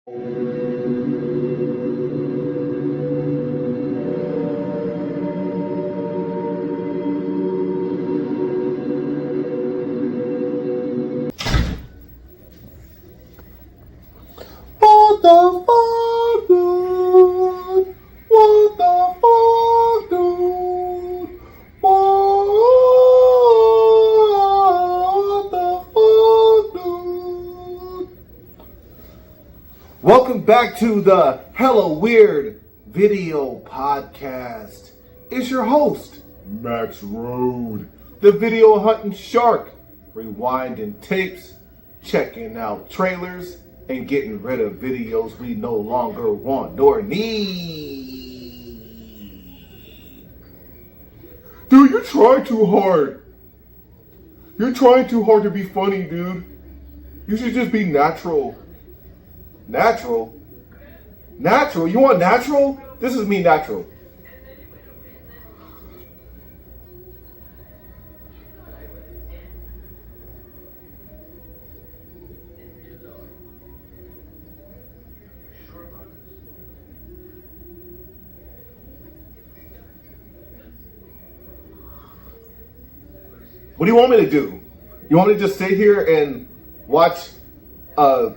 What the fuck, dude? What the fuck, dude? What the fuck, dude? Welcome back to the Hella Weird Video Podcast. It's your host, Max Road, the video hunting shark, rewinding tapes, checking out trailers, and getting rid of videos we no longer want nor need. Dude, you're trying too hard. You're trying too hard to be funny, dude. You should just be natural. Natural? Natural? You want natural? This is me natural. What do you want me to do? You want me to just sit here and watch a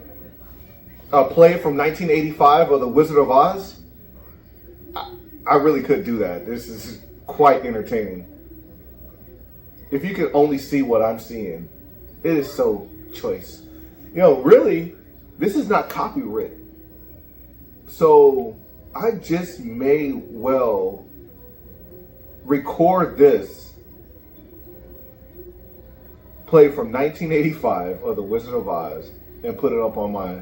play from 1985 of The Wizard of Oz? I really could do that. This is quite entertaining. If you could only see what I'm seeing, it is so choice. You know, really, this is not copyright. So I just may well record this play from 1985 of The Wizard of Oz and put it up on my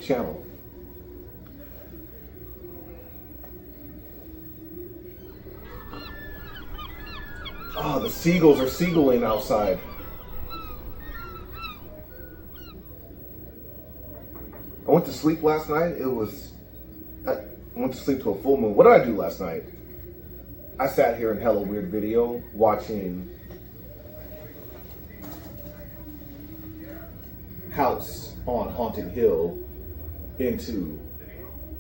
channel. Oh, the seagulls are seagulling outside. I went to sleep last night. I went to sleep to a full moon. What did I do last night? I sat here in Hella Weird Video watching House on Haunted Hill into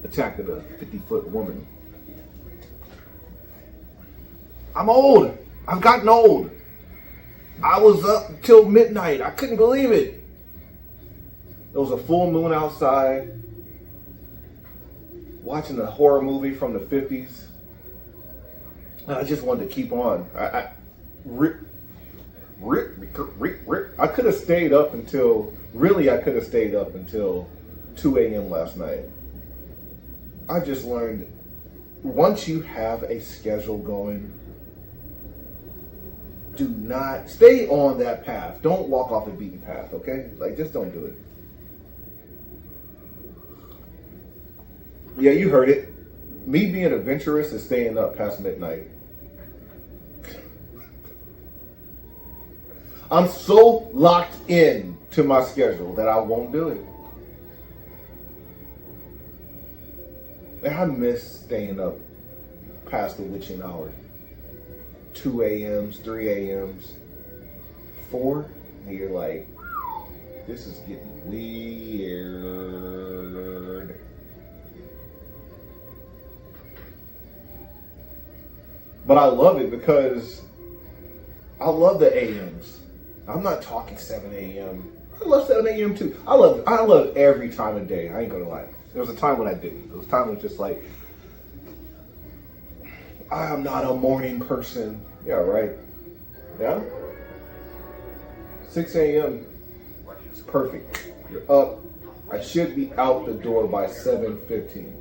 Attack of the 50-Foot Woman. I'm old. I've gotten old. I was up till midnight. I couldn't believe it. There was a full moon outside, watching a horror movie from the 50s. And I just wanted to keep on. I could have stayed up until, I could have stayed up until 2 a.m. last night. I just learned, once you have a schedule going, do not stay on that path. Don't walk off the beaten path, okay? Like, just don't do it. Yeah, you heard it. Me being adventurous is staying up past midnight. I'm so locked in to my schedule that I won't do it. And I miss staying up past the witching hour. 2 a.m.s, 3 a.m.s, 4, and you're like, this is getting weird. But I love it because I love the a.m.s. I'm not talking 7 a.m. I love 7 a.m. too. I love every time of day. I ain't gonna lie. There was a time when I didn't. There was a time when it was just like, I am not a morning person. Yeah, right. Yeah? 6 a.m. is perfect. You're up. I should be out the door by 7:15.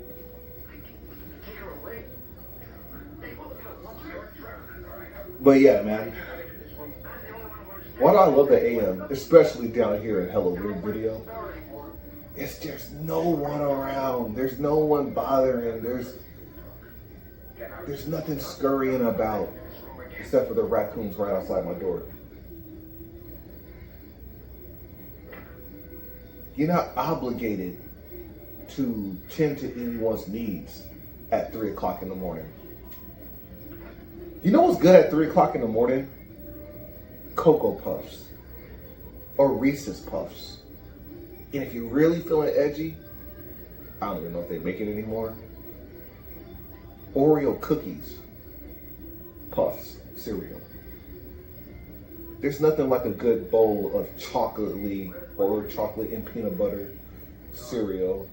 But yeah, man. Why do I love the AM, especially down here in Hella Weird Video? It's there's no one around. There's no one bothering. There's nothing scurrying about except for the raccoons right outside my door. You're not obligated to tend to anyone's needs at 3 o'clock in the morning. You know what's good at 3 o'clock in the morning? Cocoa Puffs or Reese's Puffs. And if you're really feeling edgy, I don't even know if they make it anymore. Oreo cookies, puffs, cereal. There's nothing like a good bowl of chocolate and peanut butter cereal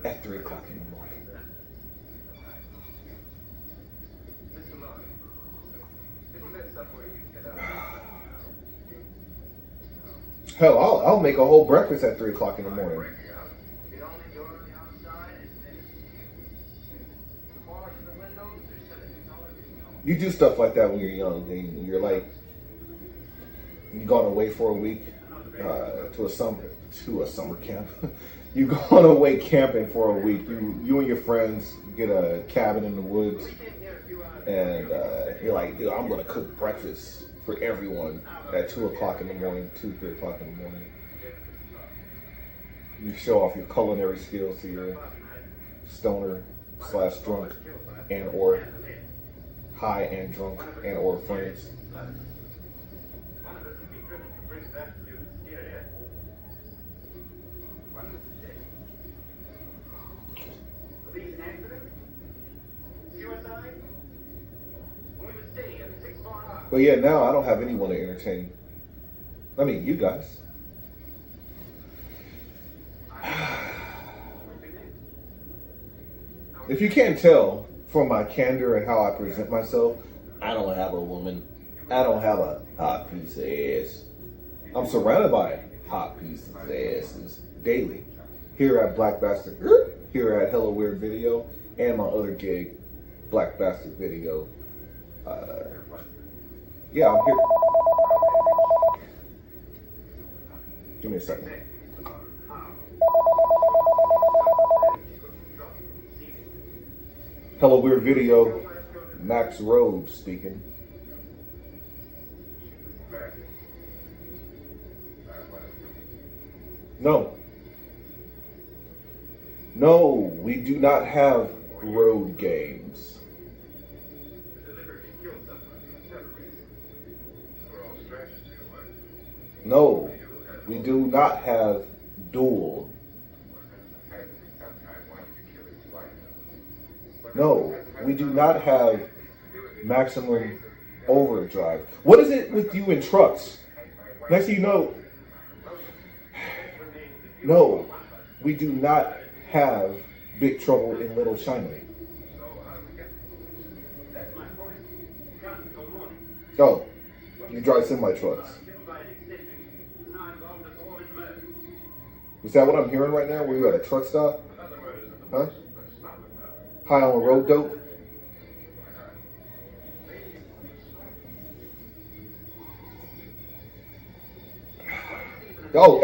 at 3 o'clock in the morning. Hell, I'll make a whole breakfast at 3 o'clock in the morning. You do stuff like that when you're young. And you're like, you've gone away for a week to a summer camp. You've gone away camping for a week. You and your friends get a cabin in the woods, and you're like, dude, I'm gonna cook breakfast for everyone at 2 o'clock in the morning, 3 o'clock in the morning. You show off your culinary skills to your stoner / drunk and or high and drunk and or friends. But yeah, now I don't have anyone to entertain. I mean, you guys. If you can't tell from my candor and how I present myself, I don't have a woman. I don't have a hot piece of ass. I'm surrounded by hot pieces of asses daily. Here at Black Bastard, here at Hello Weird Video, and my other gig, Black Bastard Video. Yeah, I'm here. Give me a second. Hello Weird Video, Max Rhodes speaking. No. No, we do not have road games. No, we do not have duel. No, we do not have maximum overdrive. What is it with you and trucks? Next thing you know, no, we do not have Big Trouble in Little China. Oh, you drive semi-trucks. Is that what I'm hearing right now? Were you at a truck stop? Huh? High on road dope? Oh,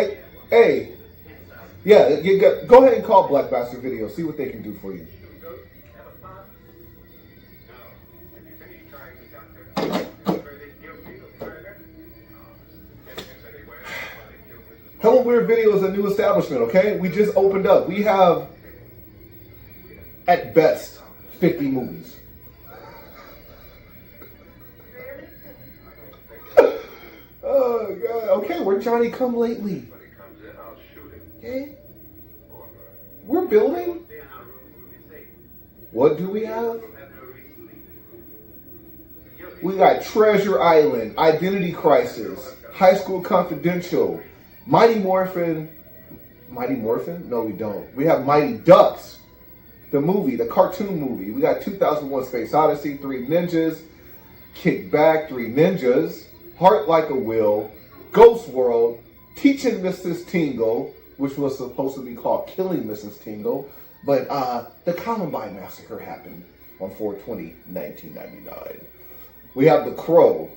hey. Yeah, go ahead and call Black Bastard Video. See what they can do for you. Hello Weird Video is a new establishment, okay? We just opened up. We have, at best, 50 movies. Oh, God. Okay, we're Johnny Come Lately. Okay? We're building. What do we have? We got Treasure Island, Identity Crisis, High School Confidential, Mighty Morphin. Mighty Morphin? No, we don't. We have Mighty Ducks, the movie, the cartoon movie. We got 2001 Space Odyssey, 3 Ninjas, Kick Back, 3 Ninjas, Heart Like a Will, Ghost World, Teaching Mrs. Tingle, which was supposed to be called Killing Mrs. Tingle, but the Columbine Massacre happened on 4/20/1999. We have The Crow,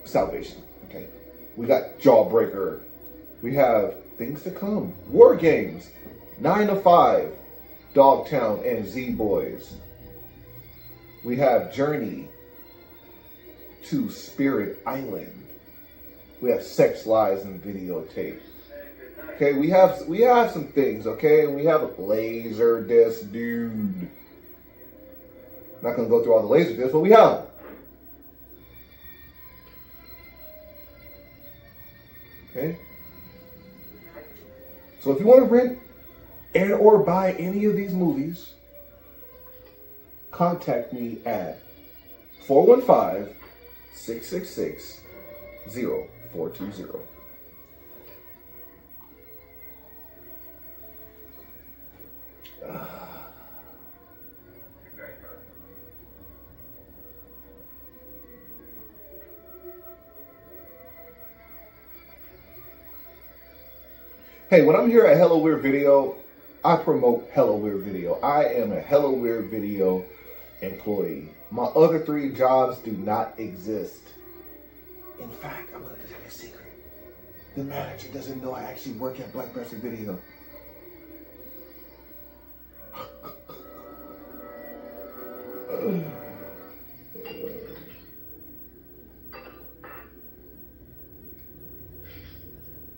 Salvation, okay? We got Jawbreaker. We have Things to Come, War Games, 9 to 5, Dogtown and Z-Boys. We have Journey to Spirit Island. We have Sex, Lies, and Videotape. Okay, we have some things, okay? We have a Laserdisc, dude. Not gonna go through all the Laserdiscs, but we have them. Okay? So if you want to rent and or buy any of these movies, contact me at 415-666-0420. Hey, when I'm here at Hello Weird Video, I promote Hello Weird Video. I am a Hello Weird Video employee. My other 3 jobs do not exist. In fact, I'm going to tell you a secret. The manager doesn't know I actually work at Black Bastard Video.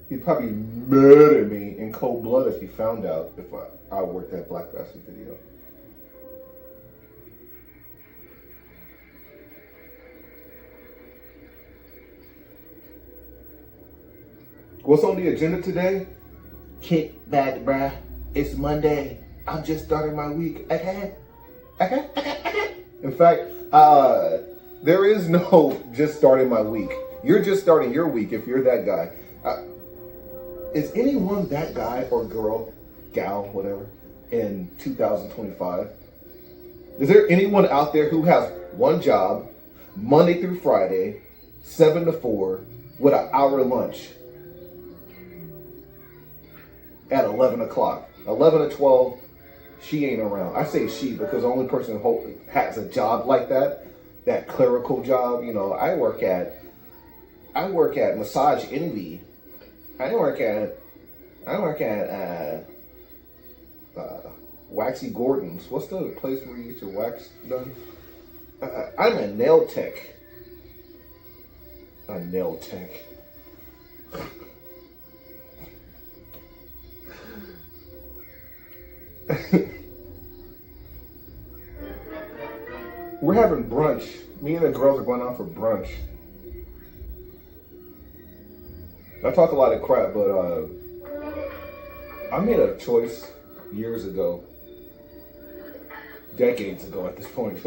He'd probably murder me in cold blood if he found out if I worked at Black Bastard Video. What's on the agenda today? Kick back, bruh. It's Monday. I'm just starting my week. Okay. In fact, there is no just starting my week. You're just starting your week if you're that guy. Is anyone that guy or girl, gal, whatever, in 2025? Is there anyone out there who has one job, Monday through Friday, 7 to 4, with an hour lunch at 11 o'clock? 11 to 12, she ain't around. I say she because the only person who has a job like that clerical job, you know, I work at Massage Envy. I work at Waxy Gordon's. What's the place where you get your wax done? I'm a nail tech. A nail tech. We're having brunch. Me and the girls are going out for brunch. I talk a lot of crap, but I made a choice years ago, decades ago at this point,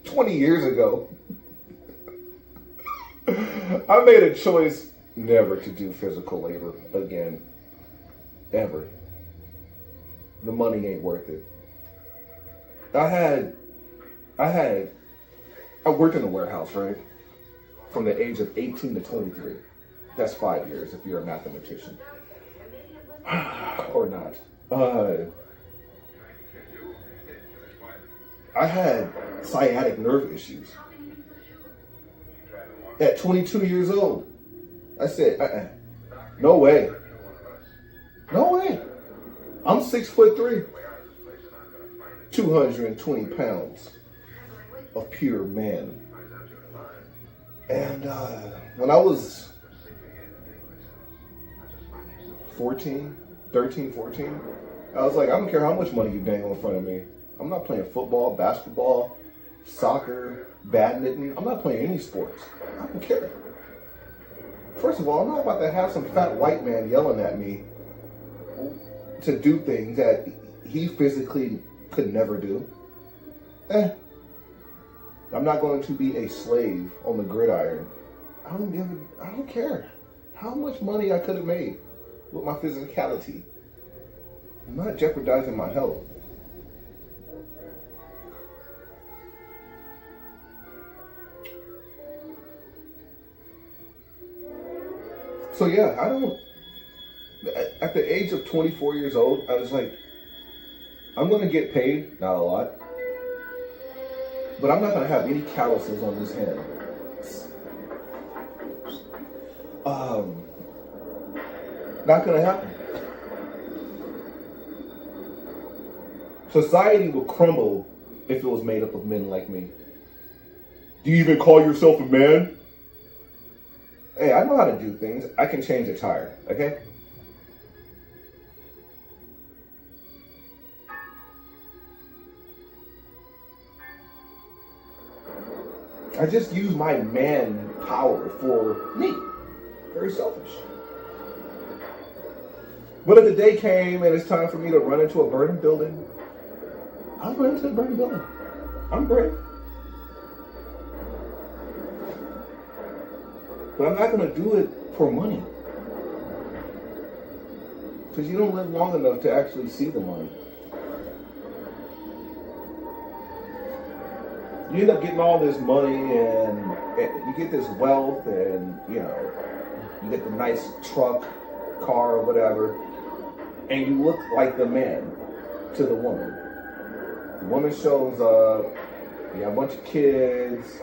20 years ago. I made a choice never to do physical labor again, ever. The money ain't worth it. I worked in a warehouse, right? From the age of 18 to 23. That's 5 years if you're a mathematician. Or not. I had sciatic nerve issues. At 22 years old. I said, no way. No way. I'm 6'3", 220 pounds of pure man. And when I was 13, 14, I was like, I don't care how much money you dangle in front of me. I'm not playing football, basketball, soccer, badminton. I'm not playing any sports. I don't care. First of all, I'm not about to have some fat white man yelling at me to do things that he physically could never do. I'm not going to be a slave on the gridiron. I don't care how much money I could have made with my physicality. I'm not jeopardizing my health. So yeah, at the age of 24 years old, I was like, I'm going to get paid, not a lot, but I'm not going to have any calluses on this hand. Not going to happen. Society would crumble if it was made up of men like me. Do you even call yourself a man? Hey, I know how to do things. I can change a tire, okay? I just use my man power for me. Very selfish. But if the day came and it's time for me to run into a burning building, I'll run into a burning building. I'm brave. But I'm not going to do it for money. Because you don't live long enough to actually see the money. You end up getting all this money and you get this wealth and, you get the nice truck, car, or whatever, and you look like the man to the woman. The woman shows up, you have a bunch of kids,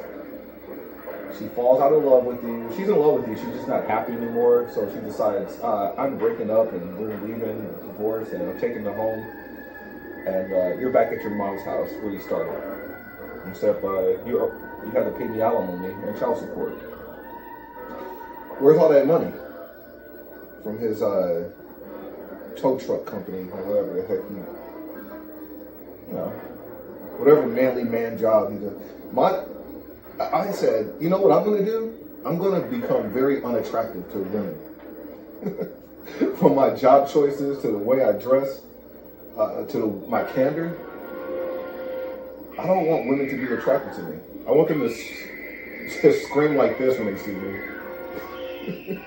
she falls out of love with you. She's in love with you, she's just not happy anymore, so she decides, I'm breaking up and we're leaving, divorce, and I'm taking her home, and you're back at your mom's house where you started. Except you had to pay me alimony and child support. Where's all that money? From his tow truck company or whatever the heck whatever manly man job he does. I said, you know what I'm going to do? I'm going to become very unattractive to women. From my job choices to the way I dress, to my candor. I don't want women to be attracted to me. I want them to just scream like this when they see me.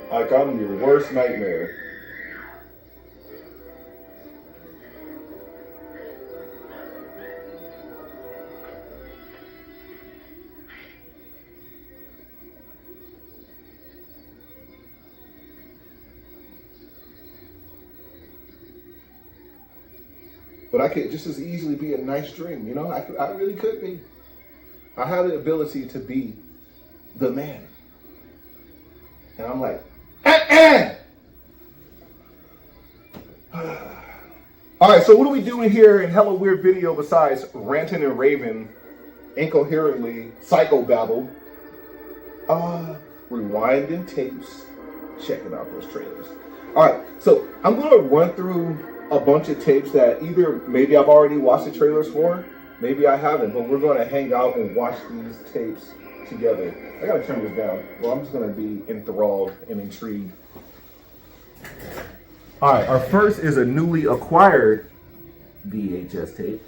Like I'm your worst nightmare. But I could just as easily be a nice dream, I really could be. I have the ability to be the man. And I'm like, All right, so what are we doing here in Hella Weird Video besides ranting and raving, incoherently, psychobabble, rewinding tapes, checking out those trailers. All right, so I'm going to run through a bunch of tapes that either maybe I've already watched the trailers for, maybe I haven't, but we're going to hang out and watch these tapes together. I got to turn this down. Well, I'm just going to be enthralled and intrigued. All right, our first is a newly acquired VHS tape,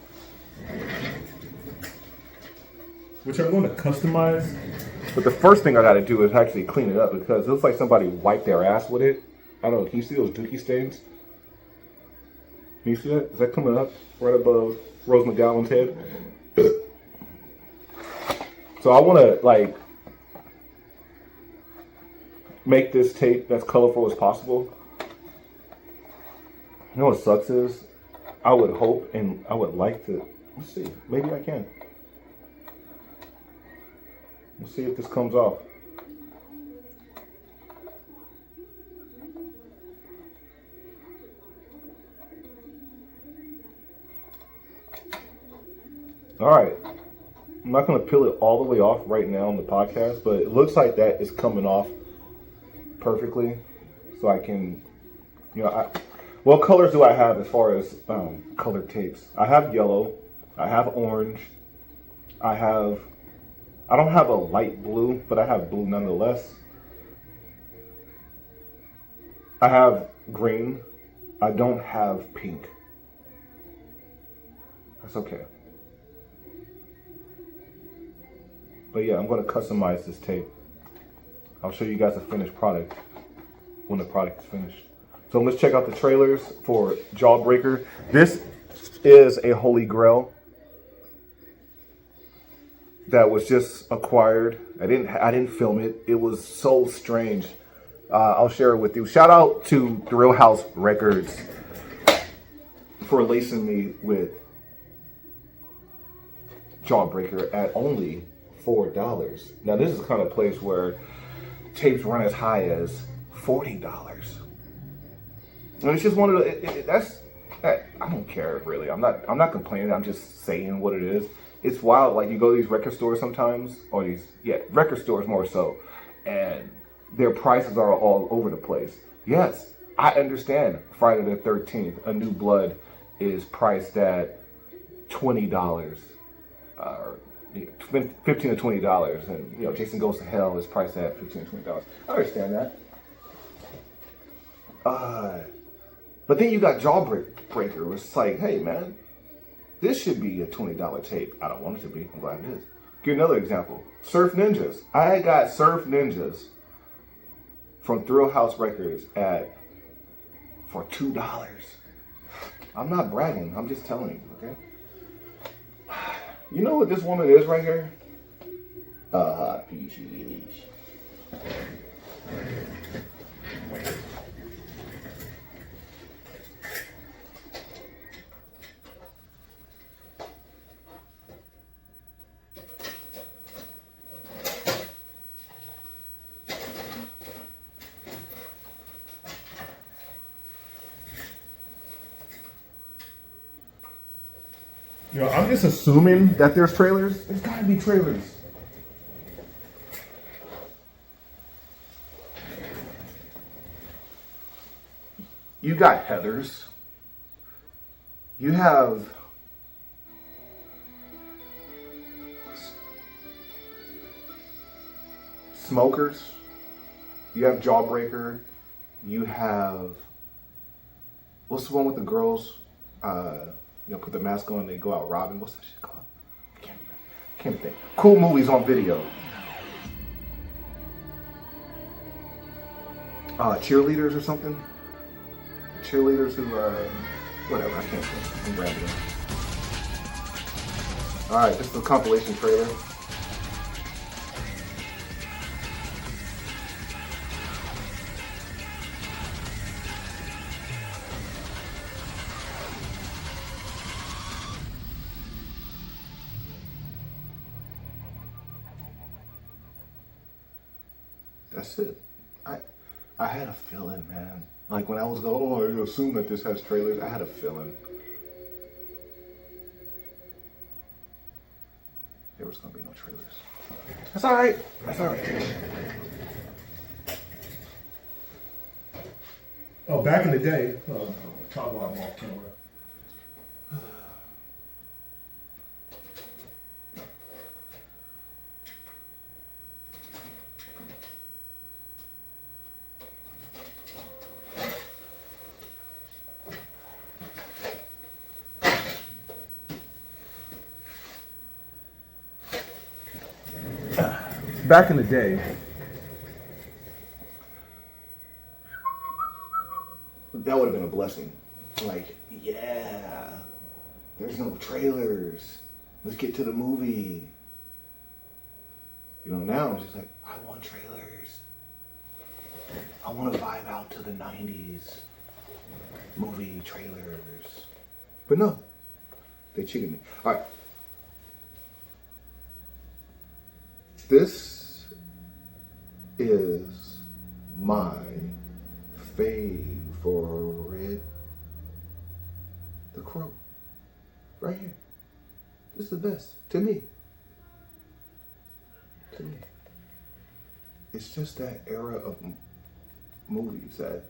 which I'm going to customize. But the first thing I got to do is actually clean it up because it looks like somebody wiped their ass with it. I don't know, can you see those dookie stains? Can you see that? Is that coming up right above Rose McGowan's head? So I want to make this tape as colorful as possible. You know what sucks is, I would hope and I would like to, let's see, maybe I can. Let's see if this comes off. All right, I'm not going to peel it all the way off right now on the podcast, but it looks like that is coming off perfectly. So I can, what colors do I have as far as colored tapes? I have yellow, I have orange, I don't have a light blue, but I have blue nonetheless. I have green, I don't have pink. That's okay. But yeah, I'm going to customize this tape. I'll show you guys the finished product when the product is finished. So let's check out the trailers for Jawbreaker. This is a holy grail that was just acquired. I didn't film it. It was so strange. I'll share it with you. Shout out to Thrill House Records for lacing me with Jawbreaker at only $4. Now this is the kind of place where tapes run as high as $40. And it's just one of the I don't care really. I'm not complaining. I'm just saying what it is. It's wild. Like you go to these record stores sometimes, or record stores more so, and their prices are all over the place. Yes, I understand. Friday the 13th, A New Blood is priced at $20. $15 to $20, and Jason Goes to Hell is priced at $15 to $20. I understand that, But then you got Jawbreaker, which is like, hey man, this should be a $20 tape. I don't want it to be. I'm glad it is. Give you another example. Surf Ninjas. I got Surf Ninjas from Thrill House Records for $2. I'm not bragging. I'm just telling you, okay? You know what this woman is right here? Peach. You know, I'm just assuming that there's trailers. There's gotta be trailers. You got Heathers. You have Smokers. You have Jawbreaker. You have, what's the one with the girls? Put the mask on and they go out robbing. What's that shit called? I can't think. Cool movies on video. Cheerleaders or something. Cheerleaders who, whatever, I can't think. I'm rambling. Alright, this is a compilation trailer. That's it. I had a feeling, man. Like when I was going, I assume that this has trailers. I had a feeling there was gonna be no trailers. That's all right. That's all right. Oh, back in the day, talk about them off camera. Back in the day, that would have been a blessing. Like, yeah, there's no trailers. Let's get to the movie. You know, now it's just like, I want trailers. I want to vibe out to the 90s movie trailers. But no, they cheated me. All right. This is my favorite. The Crow. Right here. This is the best. To me. To me. It's just that era of movies that,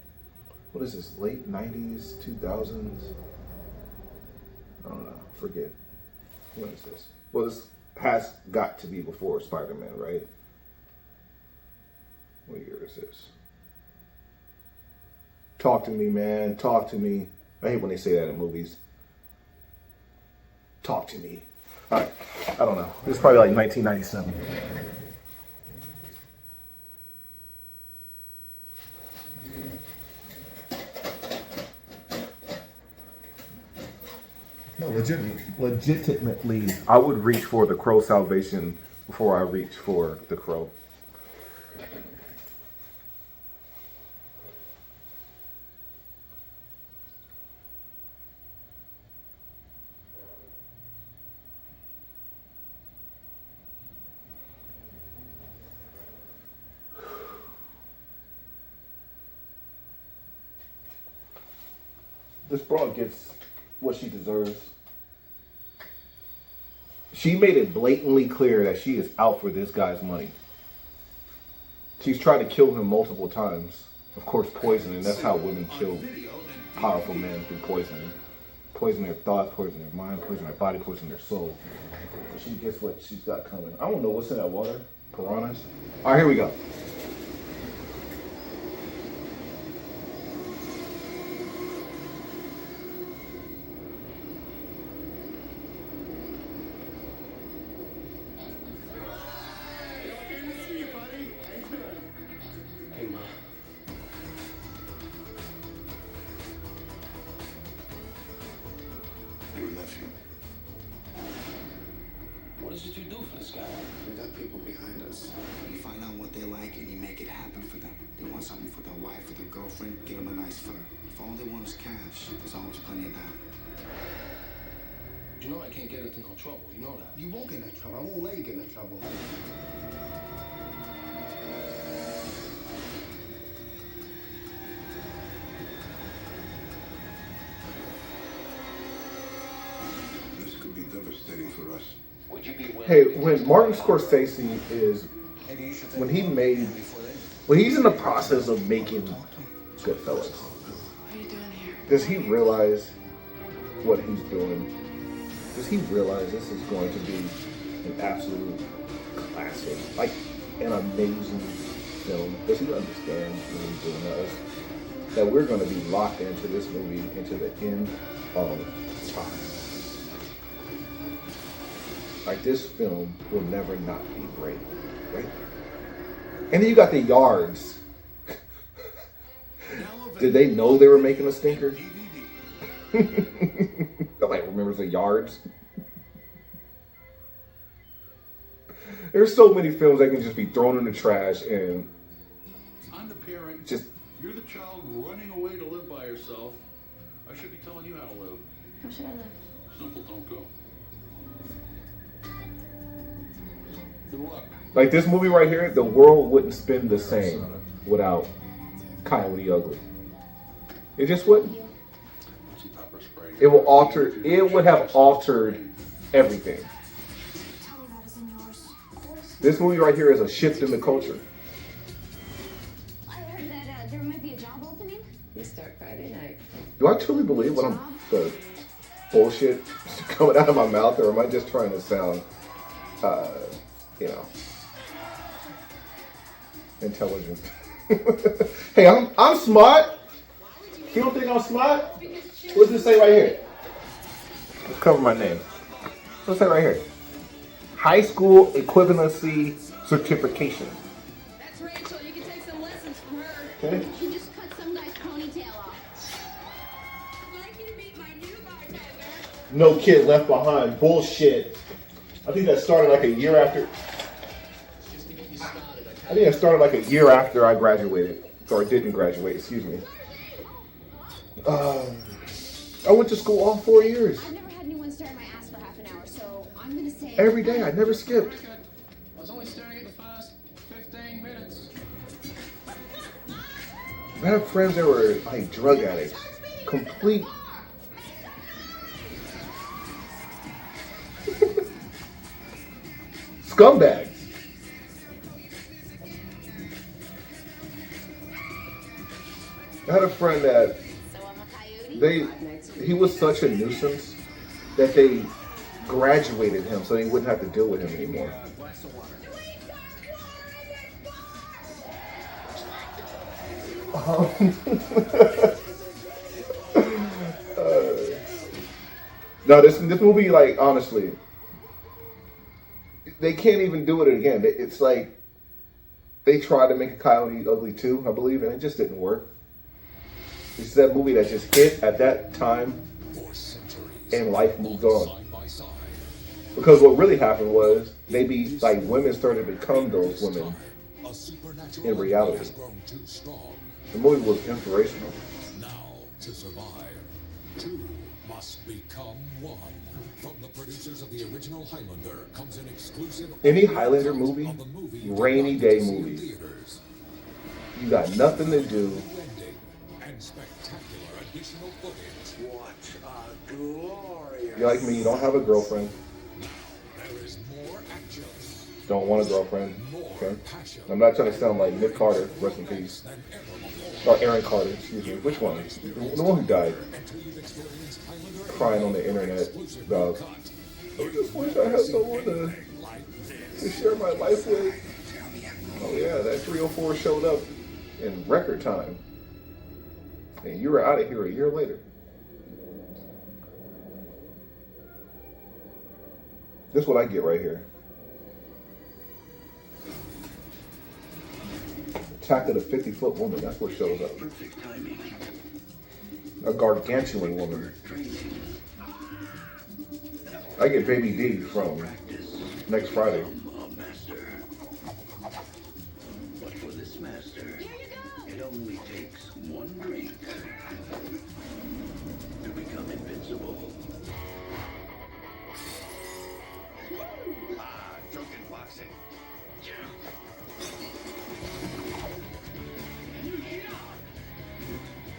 what is this, late 90s, 2000s? I don't know. Forget. When is this? Well, this has got to be before Spider-Man, right? What year is this? Talk to me, man. Talk to me. I hate when they say that in movies. Talk to me. All right. I don't know. This is probably like 1997. No, legitimately, I would reach for the Crow Salvation before I reach for the Crow. This broad gets what she deserves. She made it blatantly clear that she is out for this guy's money. She's tried to kill him multiple times. Of course, poisoning. That's how women kill powerful men, through poisoning. Poison their thoughts, poison their mind, poison their body, poison their soul. But she gets what she's got coming. I don't know what's in that water. Piranhas. All right, here we go. something for their wife or their girlfriend, get them a nice fur. If all they want is cash, there's always plenty of that. You know I can't get into no trouble. You know that. You won't get into trouble. I won't let you get into trouble. This could be devastating for us. Would you be willing? Hey, when Martin Scorsese is, when he's in the process of making Goodfellas, What are you doing here? does he realize what he's doing? Does he realize this is going to be an absolute classic, like an amazing film? Does he understand what he's doing to us? That we're going to be locked into this movie into the end of time. Like, this film will never not be great, right? And then you got the Yards. Did they know they were making a stinker? Nobody remembers the Yards. There's so many films that can just be thrown in the trash and I'm the parent. just. You're the child running away to live by yourself. I should be telling you how to live. How should I live? Simple, don't go. Good luck. Like, this movie right here, the world wouldn't spin the same without Coyote Ugly. It just wouldn't. Some pepper spray. It would have altered everything. This movie right here is a shift in the culture. I heard that there might be a job opening. You start Friday night. Do I truly believe the bullshit coming out of my mouth, or am I just trying to sound, intelligent? Hey, I'm smart. You don't think I'm smart? What's it say right here? Let's cover my name. What's it say right here? High school equivalency certification. That's Rachel. You can take some lessons from her. Okay. She just cut some guy's ponytail off. Like you to meet my new bartender. No kid left behind. Bullshit. I think that started like a year after. I think it started like a year after I graduated, or didn't graduate. Excuse me. I went to school all 4 years. I've never had anyone stare at my ass for half an hour, so I'm gonna say Every day. I never skipped. I was only staring at the first 15 minutes. I have friends that were like drug addicts. Complete. Scumbags. I had a friend that So I'm a coyote. he was such a nuisance that they graduated him so they wouldn't have to deal with him anymore. No, this movie, like, honestly, they can't even do it again. It's like they tried to make a Coyote Ugly 2, I believe, and it just didn't work. It's that movie that just hit at that time, and life moved on. Because what really happened was women started to become those women in reality. The movie was inspirational. Now, to survive, two must become one. From the producers of the original Highlander comes an exclusive... Any Highlander movie, rainy day movie. You got nothing to do. And spectacular additional footage. What a glorious... You're like me, you don't have a girlfriend. There is more action. Don't want a girlfriend. Okay? I'm not trying to sound like Nick Carter, rest in peace. Or Aaron Carter, excuse me. Which one? The one who died. Crying on the internet about, I just wish I had someone to share my life with. Oh yeah, that 304 showed up in record time. And you were out of here a year later. This is what I get right here. Attack of the 50-foot woman, that's what shows up. Perfect timing. A gargantuan woman. I get Baby D from next Friday. Master. But for this master, it one drink to become invincible. Ah, drunken boxing.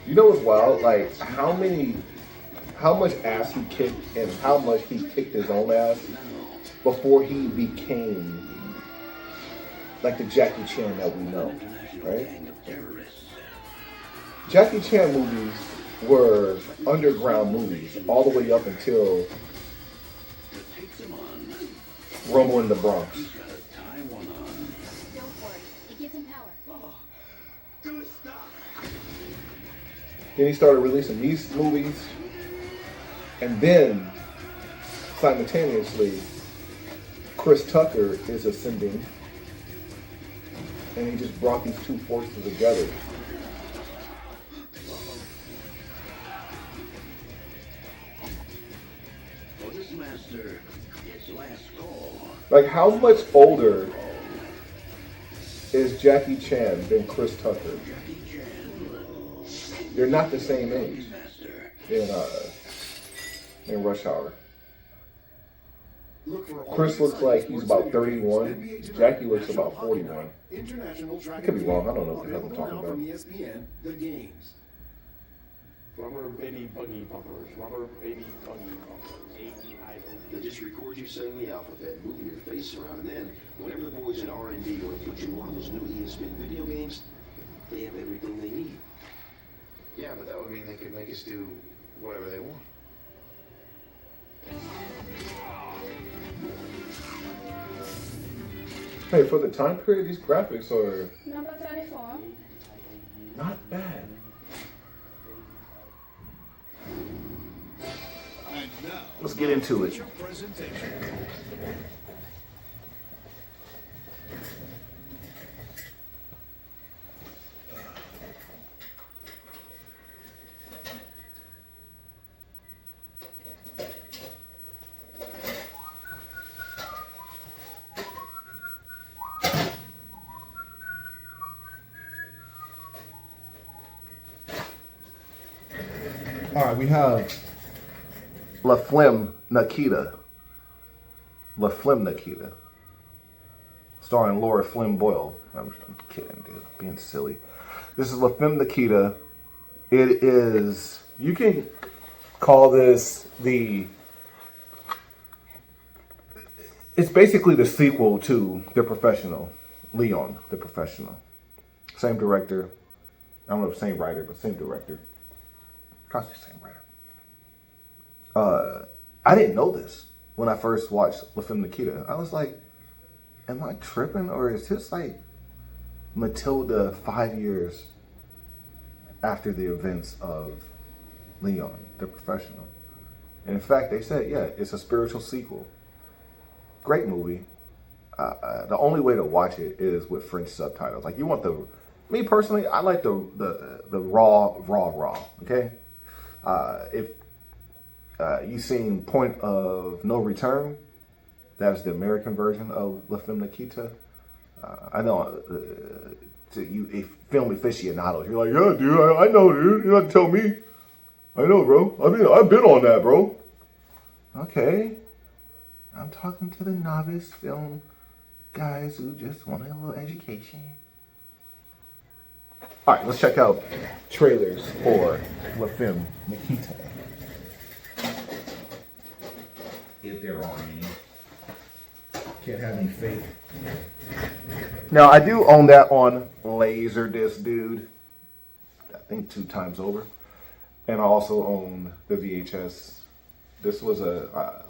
You know what's wild? Like how much ass he kicked and how much he kicked his own ass before he became like the Jackie Chan that we know, right? Jackie Chan movies were underground movies all the way up until Rumble in the Bronx. Go for it. It gives him power. Then he started releasing these movies, and then simultaneously, Chris Tucker is ascending, and he just brought these two forces together. For this master, it's last call. Like, how much older is Jackie Chan than Chris Tucker? They're not the same age in Rush Hour. Chris looks like he's about 31. Jackie looks about 41. I could be wrong. I don't know what the hell I'm talking about. ESPN, the games. Rubber baby buggy bumpers. Rubber baby buggy bumpers. A-E-I-O-U. They just record you saying the alphabet, moving your face around, and then whenever the boys at R&D want to put you in one of those new ESPN video games, they have everything they need. Yeah, but that would mean they could make us do whatever they want. Hey, for the time period, these graphics are Number 34. not bad. And now, Let's get into it. your presentation. All right, we have La Femme Nikita. La Femme Nikita. Starring Laura Flynn Boyle. I'm kidding, dude. Being silly. This is La Femme Nikita. It is, you can call this it's basically the sequel to The Professional. Leon, The Professional. Same director. I don't know if same writer, but same director. Constantly same writer. I didn't know this when I first watched La Femme Nikita. I was like, am I tripping, or is this like Matilda 5 years after the events of Leon, The Professional? And in fact, they said, yeah, it's a spiritual sequel. Great movie. The only way to watch it is with French subtitles. Like, you want me personally, I like the raw. Okay, if you've seen Point of No Return, that's the American version of La Femme Nikita. I know to you film aficionados, you're like, yeah, dude, I know, dude. You don't have to tell me. I know, bro. I've been on that, bro. Okay, I'm talking to the novice film guys who just want a little education. All right, let's check out trailers for La Femme Nikita. If there are any. Can't have any fake. Now, I do own that on Laserdisc, dude. I think 2 times over. And I also own the VHS. This was a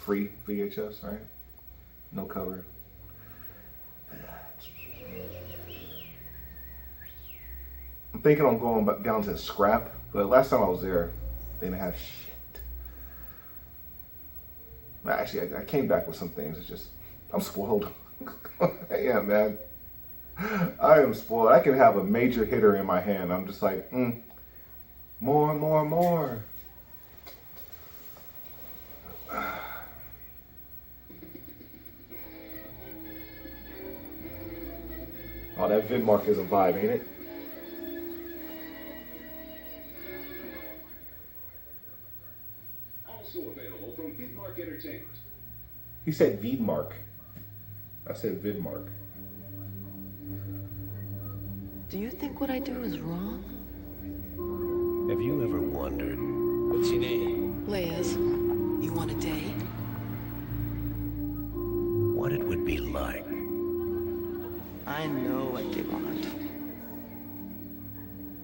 free VHS, right? No cover. I'm thinking I'm going back down to scrap, but last time I was there, they didn't have shit. Actually, I came back with some things. It's just, I'm spoiled. Yeah, man. I am spoiled. I can have a major hitter in my hand. I'm just like, more. Oh, that vid mark is a vibe, ain't it? Entertainment. He said Vidmark. I said Vidmark. Do you think what I do is wrong? Have you ever wondered? What's your name? Liz, you want a date? What it would be like? I know what they want.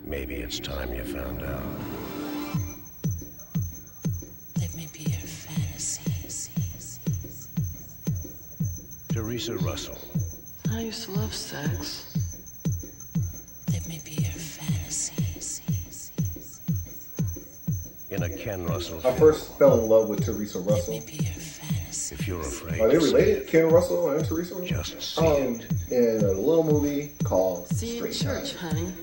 Maybe it's time you found out. Let me be your fantasy. Teresa Russell. I used to love sex. Let me be your fantasy. In a Ken Russell I film. first fell in love with Teresa Russell. If you're afraid Are they to see related? it, Ken Russell and Teresa Russell? just see it. In a little movie called See you in Straight church, Time. honey.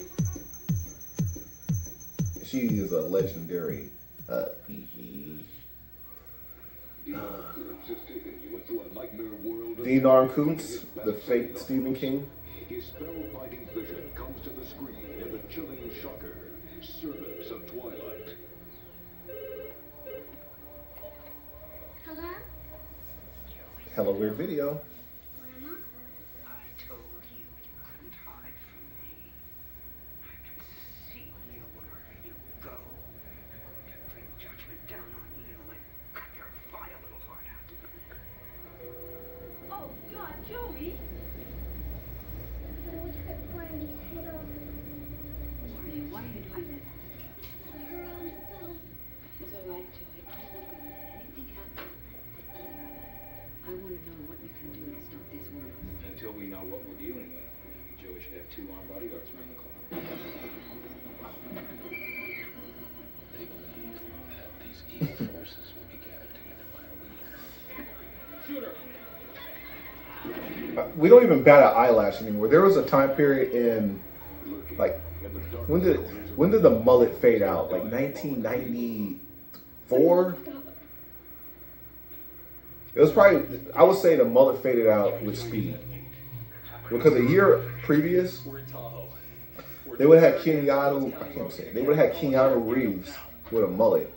She is a legendary. Dean Arm Koontz, the fake Stephen King. His spell-binding vision comes to the screen in the chilling shocker, Servants of Twilight. Hello? Hella weird video. Grandma? I told you you couldn't hide from me. I can see you wherever you go. I'm going to bring judgment down on you and cut your vile little heart out. Oh, God, Joey! Someone took Brandy's head off. Why are you doing this? I heard on the phone. It's all right, Joey. Anything happens, I want to know what you can do to stop this war. Until we know what we're dealing with, Joey should have 2 armed bodyguards around the clock. They believe that these evil forces will be gathered together by a leader. Shooter! We don't even bat an eyelash anymore. There was a time period in, like, when did the mullet fade out? Like 1994? It was probably, I would say the mullet faded out with Speed. Because a year previous, they would have had Keanu, I can't say it, they would have had Keanu Reeves with a mullet.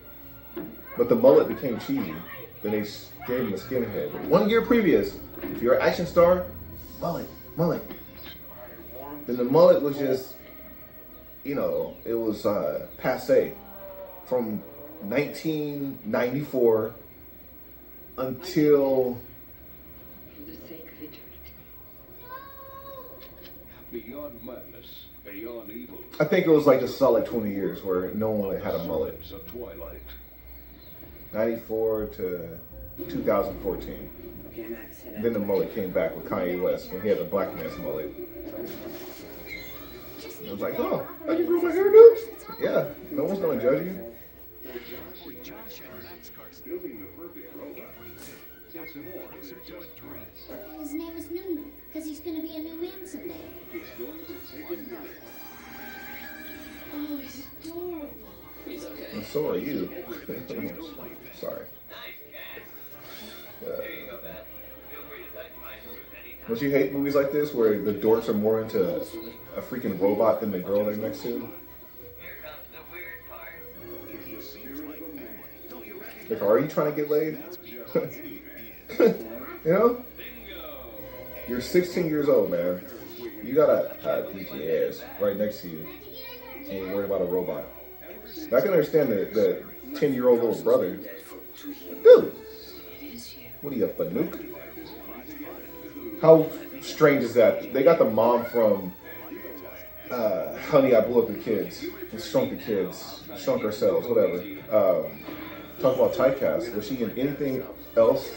But the mullet became cheesy. Then they gave him a skinhead. But 1 year previous, if you're an action star, mullet. Then the mullet was just, you know, it was passe. From 1994 until For the sake of eternity. Beyond madness, beyond evil. I think it was like a solid 20 years where no one had a mullet. Servants of Twilight. 94 to 2014. Then the mullet came back with Kanye West when he had the black man's mullet. I was like, oh, I can grow my hair, dude? Yeah, no one's gonna judge you. Building the perfect robot takes more than just brains. His name is Nunu, because he's going to be a new man someday. It's going to take a minute. Oh, he's adorable. He's okay. And so are you. Sorry. Don't you hate movies like this where the dorks are more into a freaking robot than the girl they're next to? Like, are you trying to get laid? You know? You're 16 years old, man. You got a PGS right next to you, and you're worried about a robot. I can understand the 10-year-old little brother. Dude, what are you, a Fanuc? How strange is that? They got the mom from Honey, I Blew Up the Kids. And Shrunk the Kids. Shrunk Ourselves, whatever. Talk about typecast. Was she in anything else?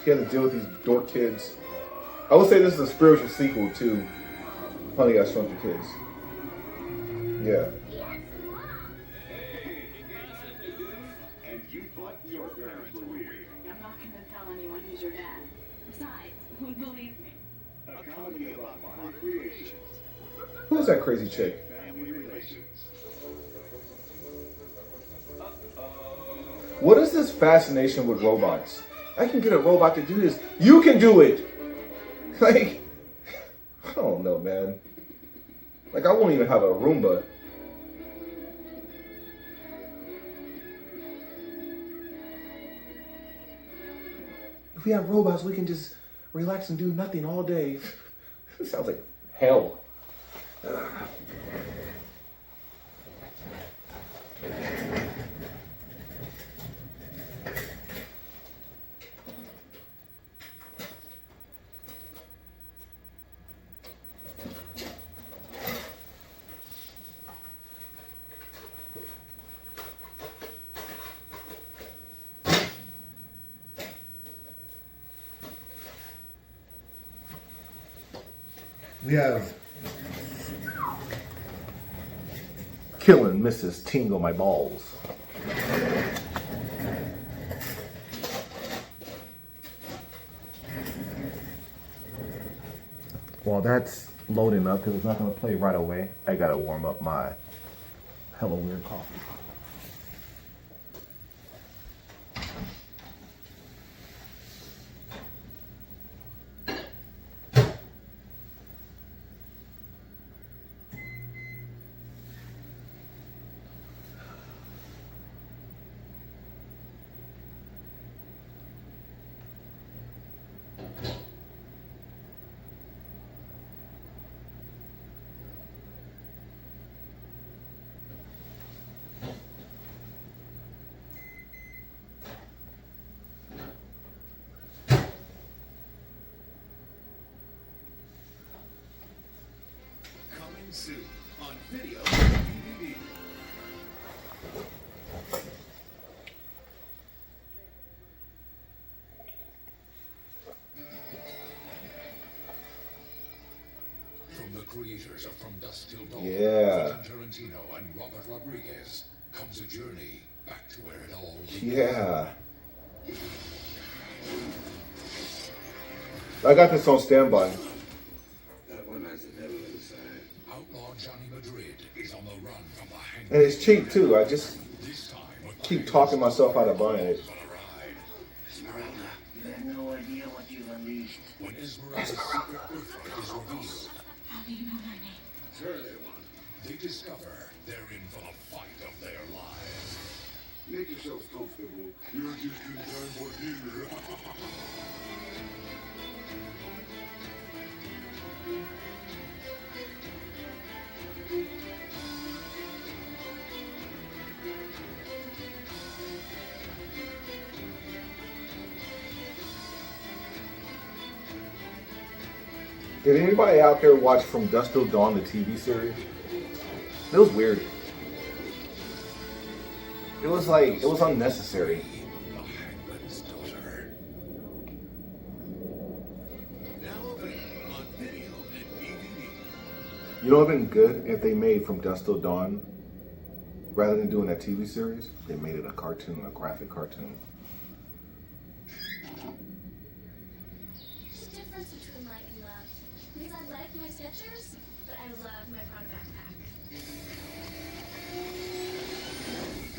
She had to deal with these dork kids. I would say this is a spiritual sequel to Honey, I Shrunk the Kids. Yeah. And you thought your parents were weird. I'm not going to tell anyone who's your dad. Besides, who'd believe me? A comedy about modern creations. Who's that crazy chick? Family relations. What is this fascination with robots? I can get a robot to do this. You can do it! Like, I don't know, man. Like, I won't even have a Roomba. if we have robots, we can just relax and do nothing all day. It sounds like hell. We have killing Mrs. Tingle My Balls. While that's loading up, because it's not going to play right away, I got to warm up my hella weird coffee. Soon on video and DVD. From the creators of From Dusk Till Dawn, Yeah. Tarantino and Robert Rodriguez comes a journey back to where it all began. Yeah. I got this on standby. And it's cheap too. I just keep talking myself out of buying it. Esmeralda, you have no idea what you've unleashed. When Esmeralda's secret birthright is revealed, How do you know my name? sure they want. They discover they're in for the fight of their lives. Make yourselves comfortable. You're just in time for dinner. Did anybody out there watch From Dusk Till Dawn, the TV series? It was weird. It was like, it was unnecessary. You know what would have been good if they made From Dusk Till Dawn, rather than doing that TV series, they made it a cartoon, a graphic cartoon. There's a difference between like and love. Because I like my Skechers, but I love my brown backpack.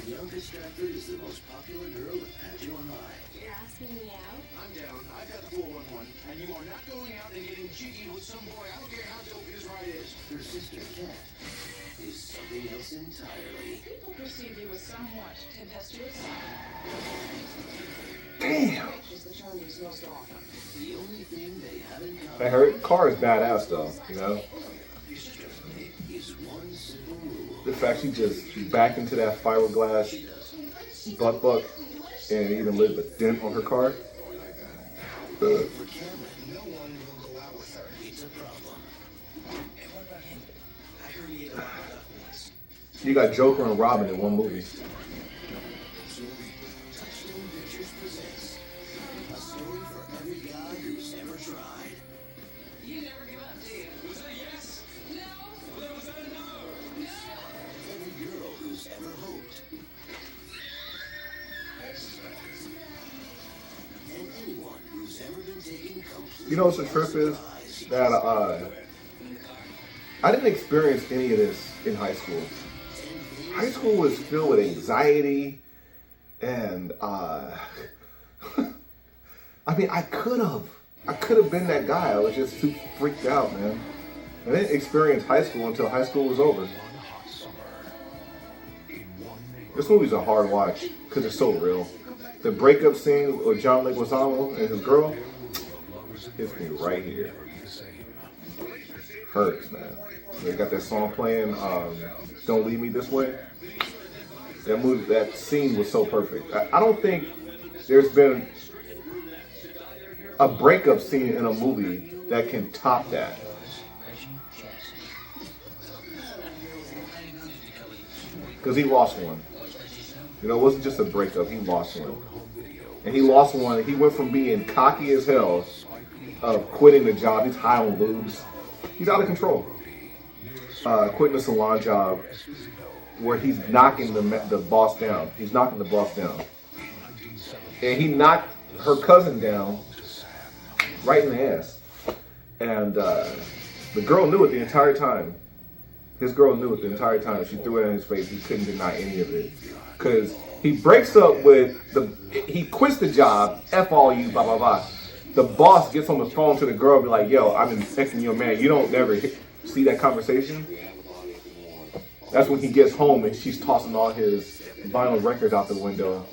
Bianca Stratford is the most popular girl at Paduan High. You're asking me out? I'm down. I got the 411, and you are not going out and getting cheeky with some boy. I don't care how dope his ride is. Her sister, Kat, is something else entirely. People perceive you as somewhat tempestuous. Damn. Is the term used most often. The only thing they have in common I heard car is badass though, you know? is one simple rule. The fact she just backed into that fiberglass butt and even left a dent on her car. For Cameron, no one will go out with her. It's a problem. And what about him? I heard he ate a lot of duck once. You got Joker and Robin in one movie. Touchstone Pictures presents a story for every guy who's ever tried. You never give up, do you? Was that a yes? No! Well, then was that a no? Every girl who's ever hoped. And anyone who's ever been taken completely. You know what the trip is? That I didn't experience any of this in high school. High school was filled with anxiety and I mean I could have been that guy. I was just too freaked out, man. I didn't experience high school until high school was over. This movie's a hard watch because it's so real. the breakup scene with John Leguizamo and his girl hits me right here. Hurts, man. They got that song playing, "Don't Leave Me This Way." That movie, that scene was so perfect. I don't think there's been a breakup scene in a movie that can top that. Because he lost one. You know, it wasn't just a breakup, he lost one. And he lost one, he went from being cocky as hell, of quitting the job, he's high on lubes. He's out of control. Quitting the salon job, where he's knocking the boss down. He's knocking the boss down. And he knocked her cousin down right in the ass. And the girl knew it the entire time. His girl knew it the entire time. She threw it in his face. He couldn't deny any of it. Because he breaks up with he quits the job, F all you, blah, blah, blah. The boss gets on the phone to the girl and be like, yo, I've been texting your man. You don't never see that conversation? That's when he gets home and she's tossing all his vinyl records out the window.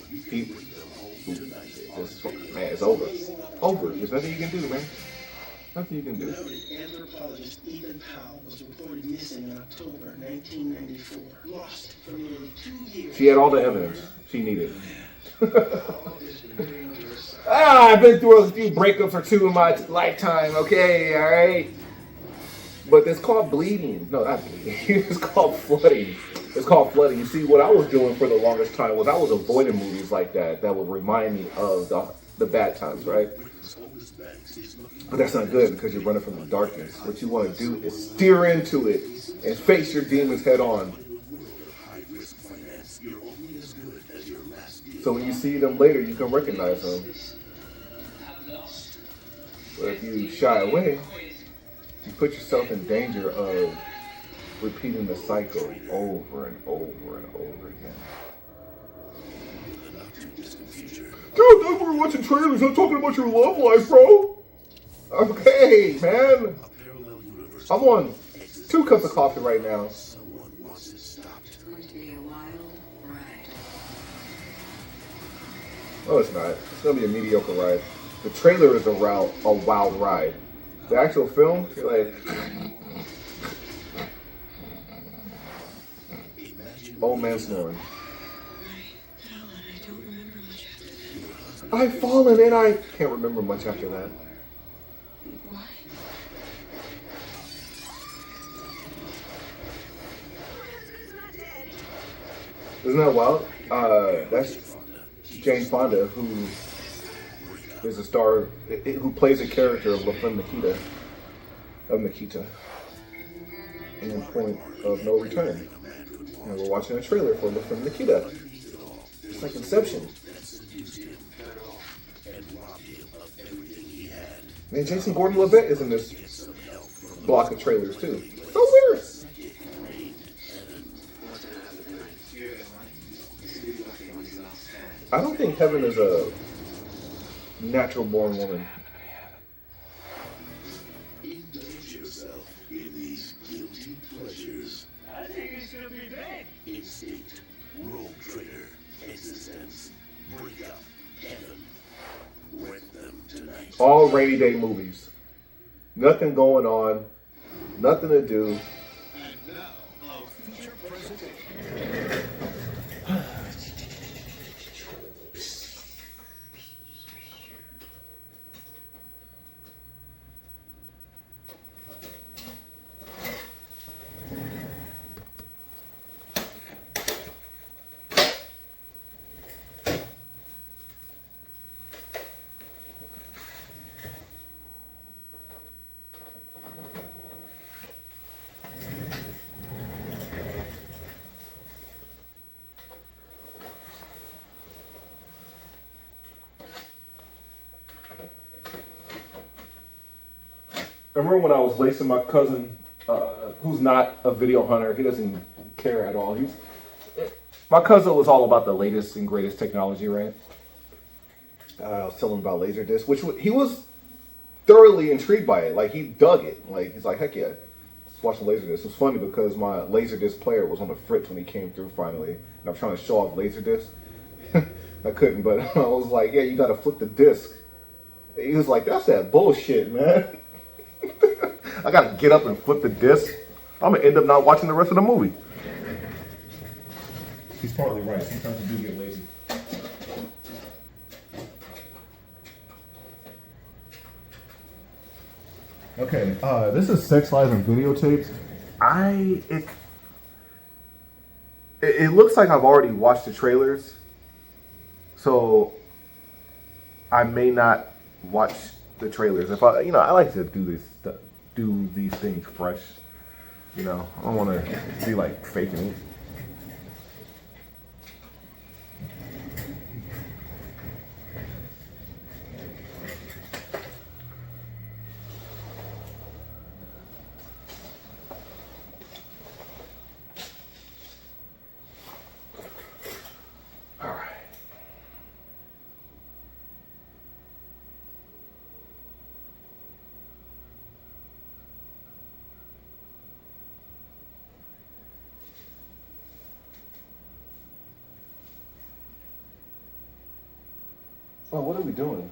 Man, it's over. Over. There's nothing you can do, man. Nothing you can do. Anthropologist Ethan Powell was reported missing in October 1994. Lost for nearly 2 years. She had all the evidence she needed. I've been through a few breakups or two in my lifetime, okay, all right? But it's called bleeding. No, not bleeding. It's called flooding. It's called flooding. You see, what I was doing for the longest time was I was avoiding movies like that would remind me of the bad times, right? But that's not good because you're running from the darkness. What you want to do is steer into it and face your demons head on. So when you see them later, you can recognize them. But if you shy away, you put yourself in danger of repeating the cycle over and over and over again. Dude, we're watching trailers. I'm talking about your love life, bro. Okay, man. I'm on 2 cups of coffee right now. It's going to be a wild ride. Oh, it's not. It's going to be a mediocre ride. The trailer is a wild ride. The actual film, you're like... Old man snoring. I've fallen and I can't remember much after that. Why? Isn't that wild? That's Jane Fonda, who is a star, who plays a character of La Femme Nikita, in Point of No Return. And we're watching a trailer for La Femme Nikita. It's like Inception. Man, Jason Gordon-Levitt is in this block of trailers too. So weird. I don't think Heaven is a natural born woman. Indulge yourself in these guilty pleasures. I think it's gonna be big. Instinct, Rogue Trader, Existence, Breakup, Heaven. Rent them tonight. All rainy day movies. Nothing going on. Nothing to do. And now, our feature presentation. I remember when I was lacing my cousin, who's not a video hunter. He doesn't care at all. My cousin was all about the latest and greatest technology, right? I was telling him about Laserdisc, which he was thoroughly intrigued by it. Like, he dug it. Like, he's like, heck yeah, let's watch the Laserdisc. It was funny because my Laserdisc player was on the fritz when he came through finally. And I'm trying to show off Laserdisc. I couldn't, but I was like, yeah, you gotta flip the disc. He was like, that's that bullshit, man. I gotta get up and flip the disc. I'm gonna end up not watching the rest of the movie. He's probably right. Sometimes you do get lazy. Okay, this is Sex Lies and Videotapes. It looks like I've already watched the trailers, so I may not watch the trailers. If I like to do these things fresh. I don't want to be like faking it. Oh, what are we doing?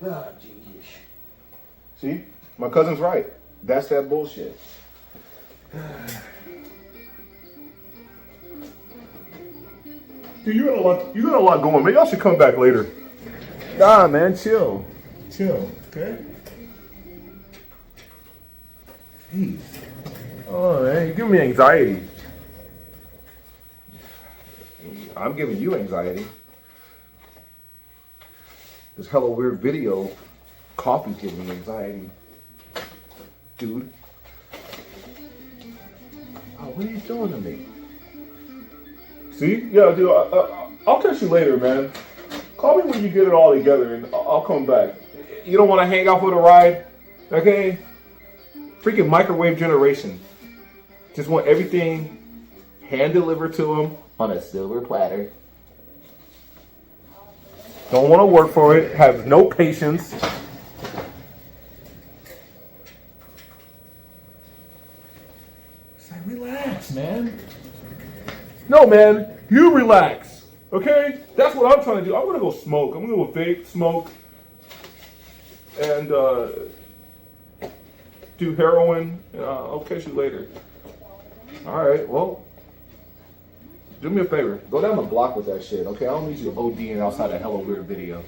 Ah, Jesus. See? My cousin's right. That's that bullshit. Dude, you got a lot going. Maybe I should come back later. Nah, man, chill. Chill, okay? Jeez. Oh, man, you're giving me anxiety. I'm giving you anxiety. This hella weird video, coffee's giving me anxiety. Dude. Oh, what are you doing to me? See? Yeah, dude, I'll catch you later, man. Call me when you get it all together and I'll come back. You don't want to hang out for the ride? Okay? Freaking microwave generation. Just want everything hand-delivered to them on a silver platter. Don't want to work for it. Have no patience. It's like, relax, man. No, man. You relax. Okay? That's what I'm trying to do. I'm going to go smoke. I'm going to go vape, smoke, and do heroin. I'll catch you later. All right. Well, do me a favor. Go down the block with that shit, okay? I don't need you ODing outside a hella weird video.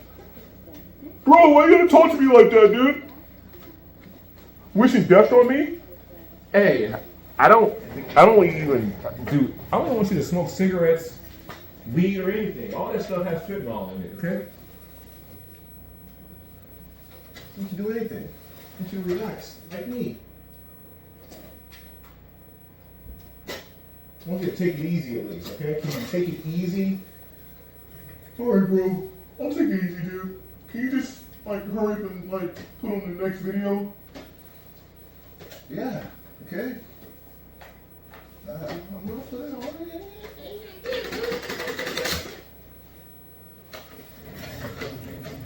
Bro, why you gonna talk to me like that, dude? Wishing death on me? Hey, I don't even want you to smoke cigarettes, weed, or anything. All that stuff has fentanyl in it, okay? Don't you do anything. Don't you relax, like me. I want you to take it easy at least, okay? Can you take it easy? Alright, bro. I'll take it easy, dude. Can you just, hurry up and, put on the next video? Yeah, okay. I'm gonna put it on.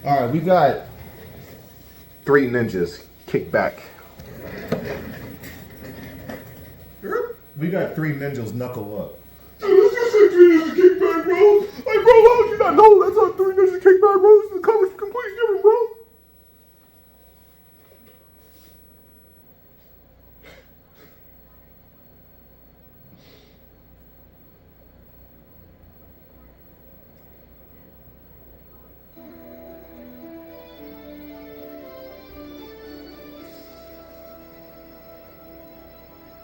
Alright, we got 3 ninjas. Kick back. We got 3 ninjas knuckle up. Let's just say 3 ninjas kick back, bro. Like, bro, how would you not know that's not 3 ninjas kick back, bro? The cover's completely different, bro.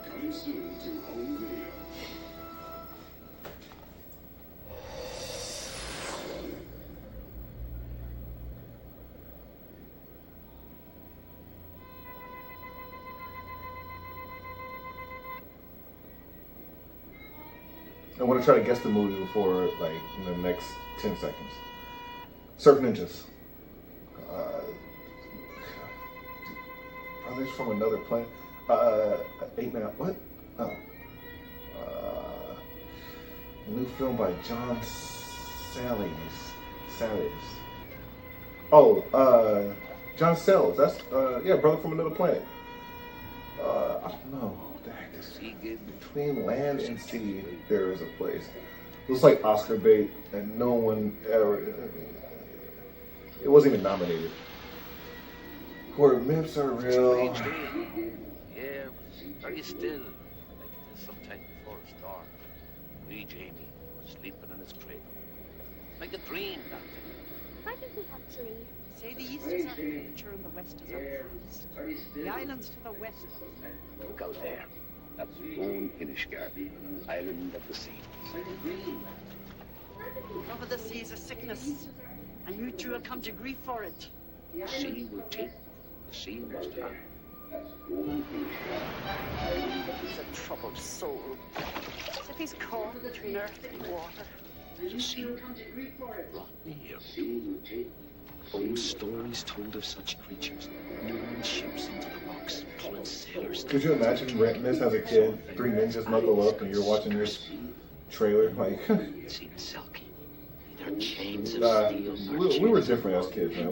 Coming soon to home video. I want to try to guess the movie before, in the next 10 seconds. Surf Ninjas. Brothers from Another Planet. 8 Man. What? Oh. A new film by John Sayles. Oh, John Sayles. That's, Brother from Another Planet. I don't know. What the heck is between land and sea, there is a place. It was like Oscar bait, and no one ever. It wasn't even nominated. Where myths are real. Yeah, it was very still, like it is sometime before a storm. Wee Jamie was sleeping in his cradle. Like a dream, Doctor. Why did we have to leave? Say the east is our future and the west is our past. The islands to the west of us. Look out there. That's Lone Inishgar, island of the sea. Over the sea is a sickness, and you two will come to grief for it. The sea will take, the sea must have. He's a troubled soul. As if he's caught between earth and water. The sea brought me here. Old stories told of such creatures, luring ships into the rocks, pulling sailors. Could you imagine renting this as a kid? Three Ninjas knuckle up and you're watching this trailer? Like, It seemed silky. Neither chains of steel we were different as kids, man.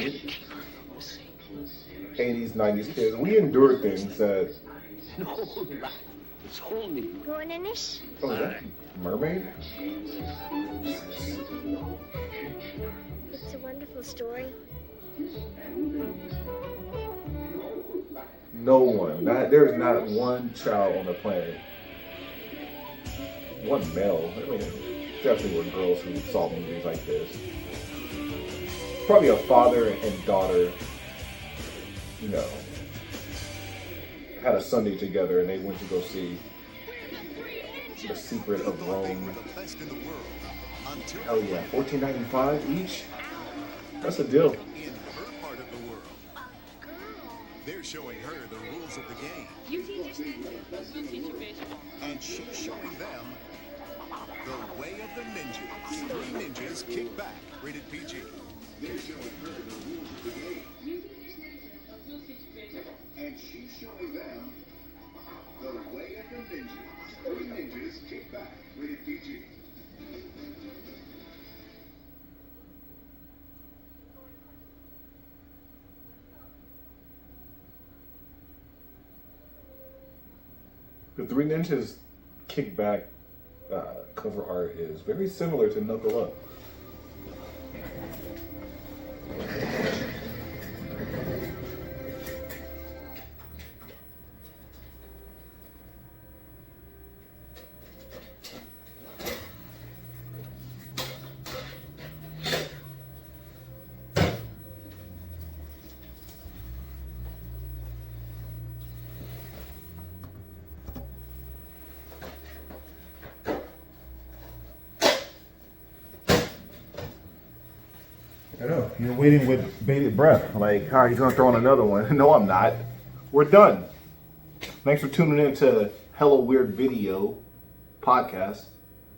80s, 90s kids. We endured things that. No, it's only. Going in it? Oh, is that mermaid? It's a wonderful story. No one. There is not one child on the planet. One male. I mean, definitely were girls who saw movies like this. Probably a father and daughter, you know, had a Sunday together and they went to go see The Secret of Rome. Hell yeah, $14.95 each? That's a deal. In her part of the world, they're showing her the rules of the game. You teach us we'll teach you baseball. And she's showing them the way of the ninjas. Three Ninjas Kick Back, rated PG. They're showing her the rules of the game. You teach us we'll teach you baseball. And she's showing them the way of the ninjas. Three Ninjas Kick Back, rated PG. The Three Ninjas Kick Back cover art is very similar to Knuckle Up. I know, you're waiting with bated breath. Like, all right, he's gonna throw in another one. No, I'm not. We're done. Thanks for tuning in to Hello Weird Video podcast.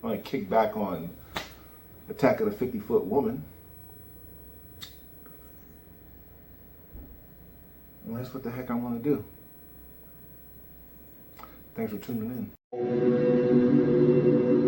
I'm gonna kick back on Attack of the 50-Foot Woman. And that's what the heck I want to do. Thanks for tuning in.